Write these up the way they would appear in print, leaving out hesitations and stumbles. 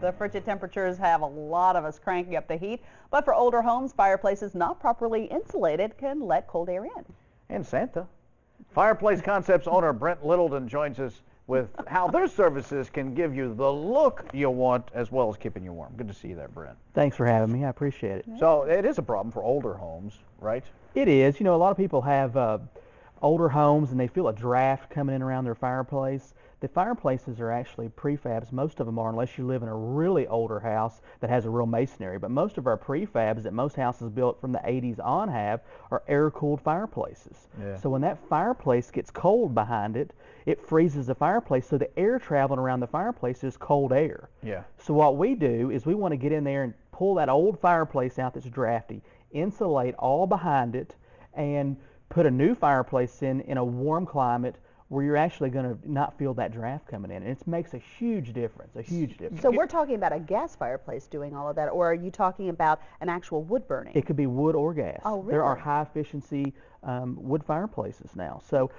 The frigid temperatures have a lot of us cranking up the heat, but for older homes, fireplaces not properly insulated can let cold air in. And Santa. Fireplace Concepts owner Brent Littleton joins us with how their services can give you the look you want as well as keeping you warm. Good to see you there, Brent. Thanks for having me. I appreciate it. So it is a problem for older homes, right? It is. You know, a lot of people have older homes and they feel a draft coming in around their fireplace. The fireplaces are actually prefabs. Most of them are, unless you live in a really older house that has a real masonry. But most of our prefabs that most houses built from the 80s on have are air-cooled fireplaces. Yeah. So when that fireplace gets cold behind it, it freezes the fireplace, so the air traveling around the fireplace is cold air. Yeah. So what we do is we want to get in there and pull that old fireplace out that's drafty, insulate all behind it, and put a new fireplace in a warm climate where you're actually going to not feel that draft coming in. And it makes a huge difference, So we're talking about a gas fireplace doing all of that, or are you talking about an actual wood burning? It could be wood or gas. Oh, really? There are high efficiency wood fireplaces now. So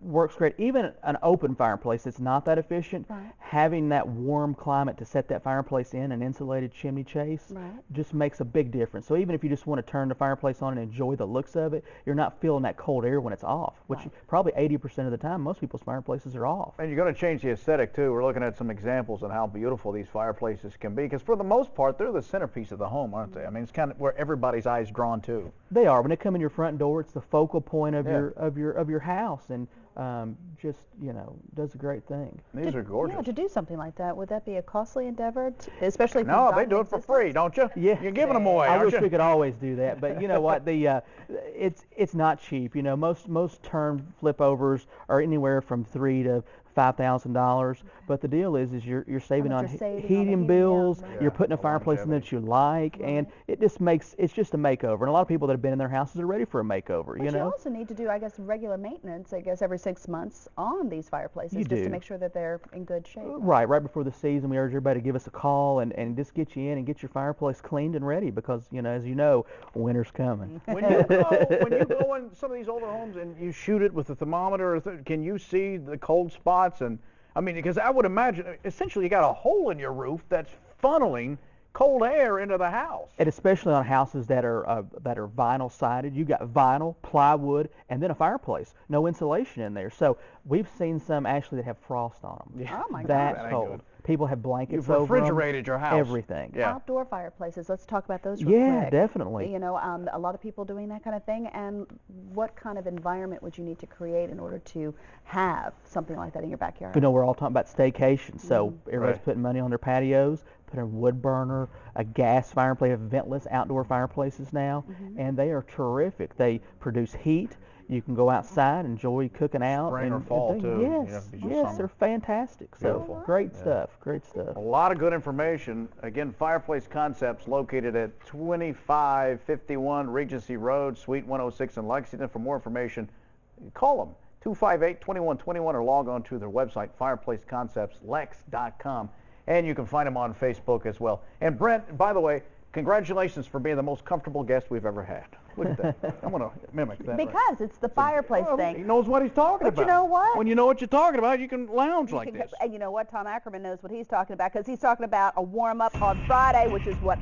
works great. Even an open fireplace that's not that efficient, right, having that warm climate to set that fireplace in, an insulated chimney chase, right, just makes a big difference. So even if you just want to turn the fireplace on and enjoy the looks of it, you're not feeling that cold air when it's off, which right, probably 80% of the time most people's fireplaces are off. And you're going to change the aesthetic too. We're looking at some examples of how beautiful these fireplaces can be, because for the most part they're the centerpiece of the home, aren't they? I mean, it's kind of where everybody's eyes drawn to. They are. When they come in your front door, it's the focal point of your house, and just, you know, does a great thing. These are gorgeous. Yeah, to do something like that, would that be a costly endeavor, especially if No, they do it for free, don't you? Yeah, you're giving them away, I aren't wish you? we could always do that, but you know what? It's not cheap. You know, most turn flip overs are anywhere from $3,000 to $5,000, but the deal is you're saving on heating bills. Yeah, you're putting a fireplace in that you like, right, and it's just a makeover. And a lot of people that have been in their houses are ready for a makeover. But you know, also need to do, I guess, regular maintenance, I guess, every 6 months on these fireplaces, just to make sure that they're in good shape. Right before the season, we urge everybody to give us a call and just get you in and get your fireplace cleaned and ready, because, you know, as you know, winter's coming. When you go in some of these older homes and you shoot it with a thermometer, can you see the cold spots? And I mean, because I would imagine essentially you got a hole in your roof that's funneling cold air into the house. And especially on houses that are vinyl sided, you got vinyl, plywood, and then a fireplace. No insulation in there. So we've seen some actually that have frost on them. Yeah. Oh my God. That's cold. People have blankets over them. You've refrigerated your house. Everything. Yeah. Outdoor fireplaces. Let's talk about those real quick. Yeah, definitely. You know, a lot of people doing that kind of thing. And what kind of environment would you need to create in order to have something like that in your backyard? You know, we're all talking about staycations, so everybody's Right, putting money on their patios, putting a wood burner, a gas fireplace, ventless outdoor fireplaces now, and they are terrific. They produce heat. You can go outside, enjoy cooking out. Spring or fall, too. Yes, they're fantastic. Beautiful. So great stuff, great stuff. A lot of good information. Again, Fireplace Concepts located at 2551 Regency Road, Suite 106 in Lexington. For more information, call them, 258-2121, or log on to their website, fireplaceconceptslex.com. And you can find them on Facebook as well. And Brent, by the way, congratulations for being the most comfortable guest we've ever had. Look at that. I'm going to mimic that. Because it's the fireplace thing. He knows what he's talking about. But you know what? When you know what you're talking about, you can lounge like this. And you know what? Tom Ackerman knows what he's talking about, because he's talking about a warm-up on Friday, which is what